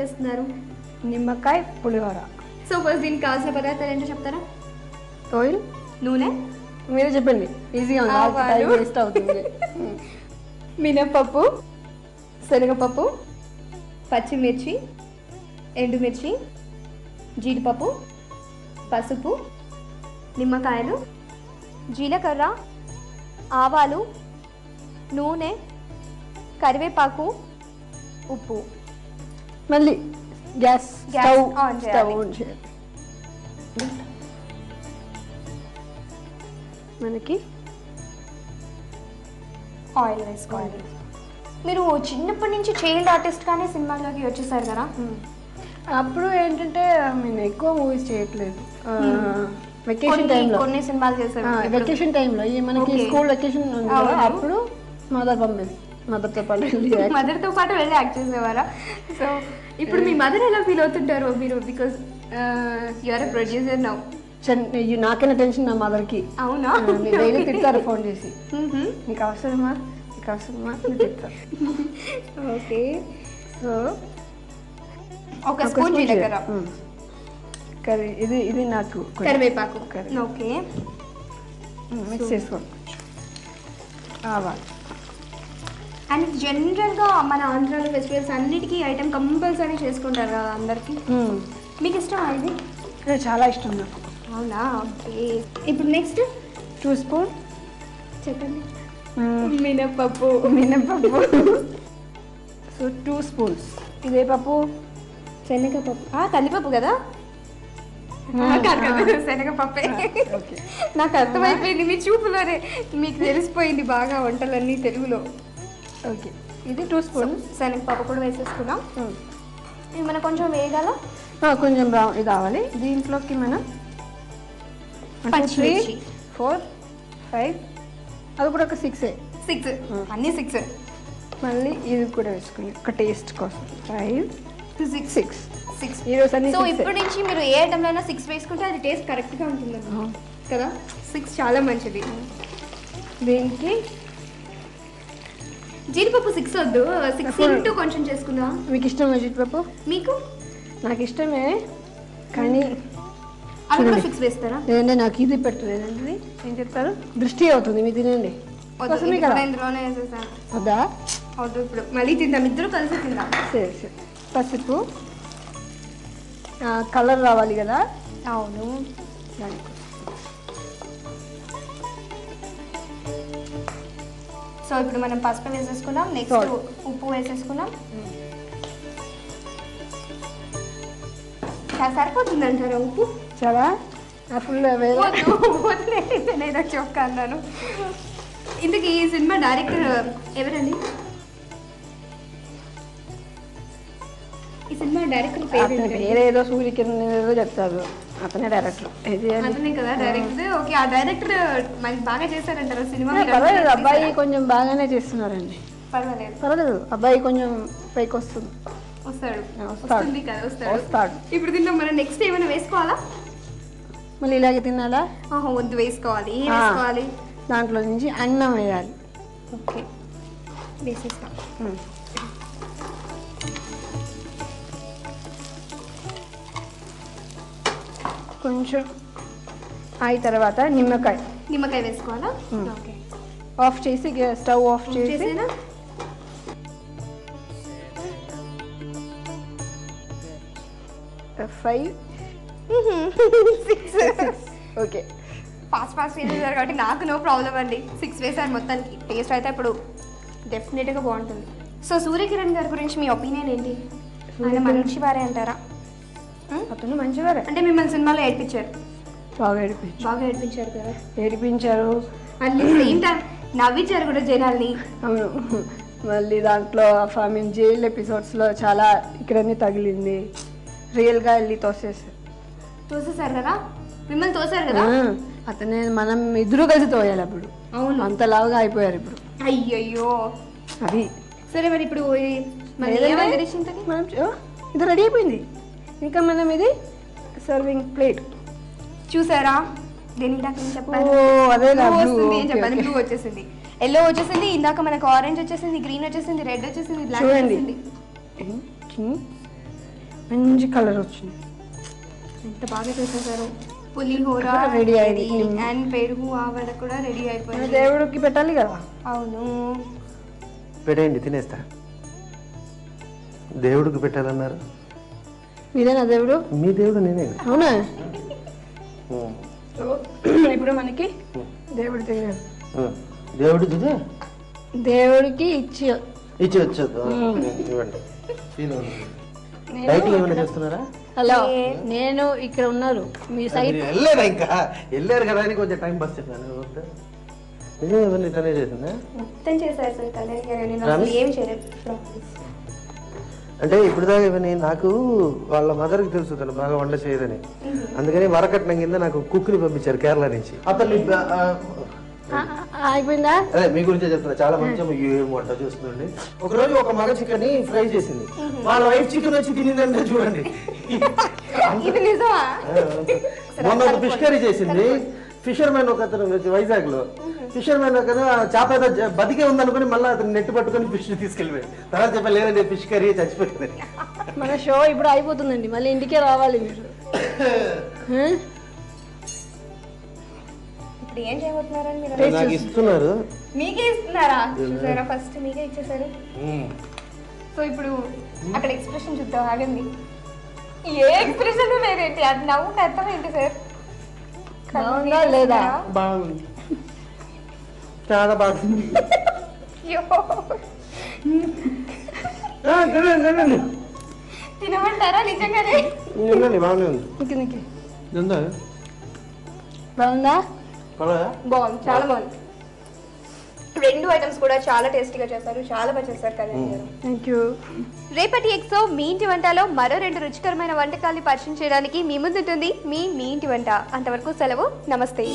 చేస్తున్నారు? నిమ్మకాయ పులిహోర. So first దీనికి కావాల్సిన పదార్థాలు ఏంటో చెప్తారా? ఆయిల్, నూనె, మీరే చెప్పండి, ఈజీగా ఉంది, టైం వేస్ట్ అవుతుంది. మినప్పప్పు, శనగపప్పు, పచ్చిమిర్చి, ఎండుమిర్చి, జీడిపప్పు, పసుపు, నిమ్మకాయలు, జీలకర్ర, ఆవాలు, నూనె, కరివేపాకు, ఉప్పు. మళ్ళీ గ్యాస్ స్టవ్ ఆన్ చేయాలి. మనకి ఆయిల్ వేసుకోవాలి. మీరు చిన్నప్పటి నుంచి చైల్డ్ ఆర్టిస్ట్ కానీ సినిమాల్లోకి వచ్చేసారు కదా. అప్పుడు ఏంటంటే నేను ఎక్కువ మూవీస్ చేయట్లేదు. వెకేషన్ టైంలో కొన్ని సినిమాలు చేశారు. వెకేషన్ టైంలో మనకి స్కూల్ వెకేషన్ ఉంది కదా, అప్పుడు మదర్తో పాటు వెళ్ళి యాక్ట్ చేసేవారా? సో ఇప్పుడు మీ మదర్ ఎలా ఫీల్ అవుతుంటారు మీరు? Because you're producer now. నాకైనా టెన్షన్ నా మదర్కి. అవునా? డైలీ తిడతారు ఫోన్ చేసి, నీకు అవసరమా తిడతారు. ఓకే. సో ఒక స్పూన్ జీలకర్ర, ఇది నాకు కరివేపాకు. ఓకే, మిక్స్ చేసుకోండి. ఆవాలు. అండ్ జనరల్గా మన ఆంధ్రాలో ఫెస్టివల్స్ అన్నిటికీ ఐటమ్ కంపల్సరీ చేసుకుంటారు కదా అందరికి. మీకు ఇష్టం ఇది? చాలా ఇష్టం నాకు. అవునా? ఓకే. ఇప్పుడు నెక్స్ట్ 2 స్పూన్ చెప్పండి. మినప్పప్పు. So 2 spoons. ఇదే పప్పు? శనగపప్పు. కందిపప్పు కదా? శనగపప్పే. నాకు అర్థమైపోయింది మీ చూపులోనే, మీకు తెలిసిపోయింది బాగా వంటలన్నీ తెలుగులో. ఓకే, ఇది 2 స్పూన్ శనగపప్పు కూడా వేసేసుకున్నాం. ఇది మనం కొంచెం వేయగల, కొంచెం బ్రౌన్ ఇది కావాలి. దీంట్లోకి మనం 3, 4, 5, అది కూడా ఒక 6 అన్నీ 6. మళ్ళీ ఇది కూడా వేసుకుని ఒక టేస్ట్ కోసం 5, 6. సో ఇప్పటి నుంచి మీరు ఏ ఐటమ్ అయినా 6 వేసుకుంటే అది టేస్ట్ కరెక్ట్గా ఉంటుంది కదా. 6 చాలా మంచిది. దీనికి జీడిపప్పు 6 వద్దు, 6 ఇంటూ కొంచెం చేసుకుందాం. మీకు ఇష్టమే జీడిపప్పు? మీకు? నాకు ఇష్టమే, కానీ అది కూడా 6 వేస్తారా? లేదంటే నాకు ఇది పెట్టలేదండి. ఏం చెప్తారు, దృష్టి అవుతుంది. మీరు తినండి. ఇందులోనే వేసేసాను. వద్దా? వద్దు, ఇప్పుడు మళ్ళీ తిందాం, ఇద్దరు కలిసి తిందాం. సరే. పసుపు, కలర్ రావాలి కదా. అవును. సో ఇప్పుడు మనం పసుపు వేసేసుకున్నాం, నెక్స్ట్ ఉప్పు వేసేసుకున్నాం. సరిపోతుంది అంటారా ఉప్పు? చాలా ఫుల్ నేను చొక్క అన్నాను. ఇందుకు ఈ సినిమా డైరెక్టర్ ఎవరండి? ఈ సినిమా డైరెక్టర్ పేరేదో సూర్యకిరణ్ ఏదో చెప్తారు, అతనే డైరెక్టర్. అతనే కదా డైరెక్టర్. ఓకే, ఆ డైరెక్టర్ మనకి బాగా చేశారంటారు సినిమా. పర్వాలేదు, అబ్బాయి కొంచెం బాగానే చేస్తున్నారండి. పర్వాలేదు, అబ్బాయి కొంచెం పైకి వస్తుంది. వస్తాడు. ఇప్పుడు తిన్నాం మనం. నెక్స్ట్ ఏమైనా వేసుకోవాలా? మళ్ళీ ఇలాగే తినాలా? వద్దు, వేసుకోవాలి. వేసుకోవాలి, దాంట్లో నుంచి అన్నం వేయాలి. ఓకే, వేసేస్తాం. కొంచెం అయిన తర్వాత నిమ్మకాయ వేసుకోవాలా? ఓకే, ఆఫ్ చేసి స్టవ్ ఆఫ్ చేసి 5, 6. ఓకే, ఫాస్ట్ వేసేసారు కాబట్టి నాకు నో ప్రాబ్లం అండి. 6 వేసారు మొత్తానికి. టేస్ట్ అయితే ఇప్పుడు డెఫినెట్గా బాగుంటుంది. సో సూర్యకిరణ్ గారి గురించి మీ ఒపీనియన్ ఏంటి? ఆయన మంచివారే అంటారా? అతను మంచివారే. అంటే మిమ్మల్ని సినిమాలో ఏడిపించారు? బాగా ఏడిపించారు కదా. ఏడిపించారు అండ్ సేమ్ టైం నవ్వించారు కూడా జనాల్ని. అవును. మళ్ళీ దాంట్లో మేము జైల్ ఎపిసోడ్స్లో చాలా ఇక్కడన్నీ తగిలింది. రియల్గా వెళ్ళి తోసేసారు కదా, మిమ్మల్ని తోసారు కదా. అతనే మనం ఇద్దరు కలిసి తోయాలి అప్పుడు. అవును, అంతలాగా అయిపోయారు ఇప్పుడు. అయ్యయ్యో, అది సరే. మరి ఇప్పుడు మనం ఇది రెడీ అయిపోయింది. ఇంకా మనం ఇది సర్వింగ్ ప్లేట్ చూసారా? దేనికి చెప్పారు? అదే చెప్పాను. బ్లూ వచ్చేసింది, ఎల్లో వచ్చేసింది, ఇందాక మనకు ఆరెంజ్ వచ్చేసింది, గ్రీన్ వచ్చేసింది, రెడ్ వచ్చేసింది, బ్లాక్ వచ్చేసింది. మంచి కలర్ వచ్చింది. ఎంత బాగా చేసేసారు. పులిహోర రెడీ అయింది. అండ్ పెరుగు ఆవడ కూడా రెడీ అయిపోయింది. దేవుడికి పెట్టాలి కదా. అవును, పెట్టేయండి, తినేస్తా. దేవుడికి పెట్టాలన్నారు. మీరేనా దేవుడు? మీ దేవుడు నేనే. అవునా? ఇప్పుడు మనకి దేవుడి తెలియదు. దేవుడికి దేవుడికి ఇచ్చి వచ్చేది ఇవ్వండి. డైటింగ్ ఏమైనా చేస్తున్నారా? హలో, నేను ఇక్కడ ఉన్నారు మీ సైడ్. వెళ్ళారా? ఇంకా వెళ్ళారు కదా అని కొంచెం టైం పాస్ చెప్పాను. నిజంగా ఇవన్నీ తనే చేసిందా? మొత్తం చేశారు సార్ కళ్యాణ్ గారు. నేను అసలు ఏం చేయలేదు. అంటే ఇప్పుడు దాకా ఇవన్నీ నాకు వాళ్ళ మదర్కి తెలుసు తను బాగా వంట చేయదని, అందుకని వరకట్నం కింద నాకు కుక్ని పంపించారు కేరళ నుంచి. అతను అయిపోయిందా? అదే మీ గురించే చెప్తున్నా. చాలా మంచి ఏం వంట చేస్తుందండి. ఒకరోజు ఒక మగ చికెన్ ఫ్రై చేసింది, వాళ్ళ వైఫ్ చికెన్ వచ్చి తినిందంటే చూడండి. ఇది నిజమా? మొన్న ఒక ఫిష్ కర్రీ చేసింది. ఫిషర్ మ్యాన్ ఒక అతను వైజాగ్ లో ఫిషర్ మ్యాన్ ఒక చేప ఏదో బతికే ఉందనుకుని మళ్ళీ అతను నెట్ పట్టుకొని ఫిష్ తీసుకెళ్ళిపోయాడు. తర్వాత చెప్పాను లేదండి ఫిష్ కర్రీ చచ్చిపోయింది. మన షో ఇప్పుడు అయిపోతుందండి, మళ్ళీ ఇంటికే రావాలి మీరు. ఇప్పుడు ఏం చేయబోతున్నారని మీరు నాకు ఇస్తున్నారు. మీకే ఇస్తున్నారా? చూసారా, ఫస్ట్ మీకే ఇచ్చేసారు. సో ఇప్పుడు అక్కడ ఎక్స్ప్రెషన్ చూద్దాం. ఆగండి, ఏ ఎక్స్ప్రెషన్ లేదేంటి? అది నవ్వుకి అర్థం ఏంటి సార్? బాగుందా లేదా? బాగుంది, చాలా బాగుంది. తినమంటారా నిజంగానే? బాగానే ఉంది. బాగుందా? బాగుంది, చాలా బాగుంది. రెండు ఐటమ్స్ కూడా చాలా టేస్టీగా చేస్తారు. చాలా బాగా చేస్తారు కళ్యాణ్ గారు. Thank you. రేపటి ఎక్సో మీ ఇంటి వంటలో మరో 2 రుచికరమైన వంటకాల్ని పరిచయం చేయడానికి మీ ముందుంటుంది మీ ఇంటి వంట. అంతవరకు సెలవు, నమస్తే.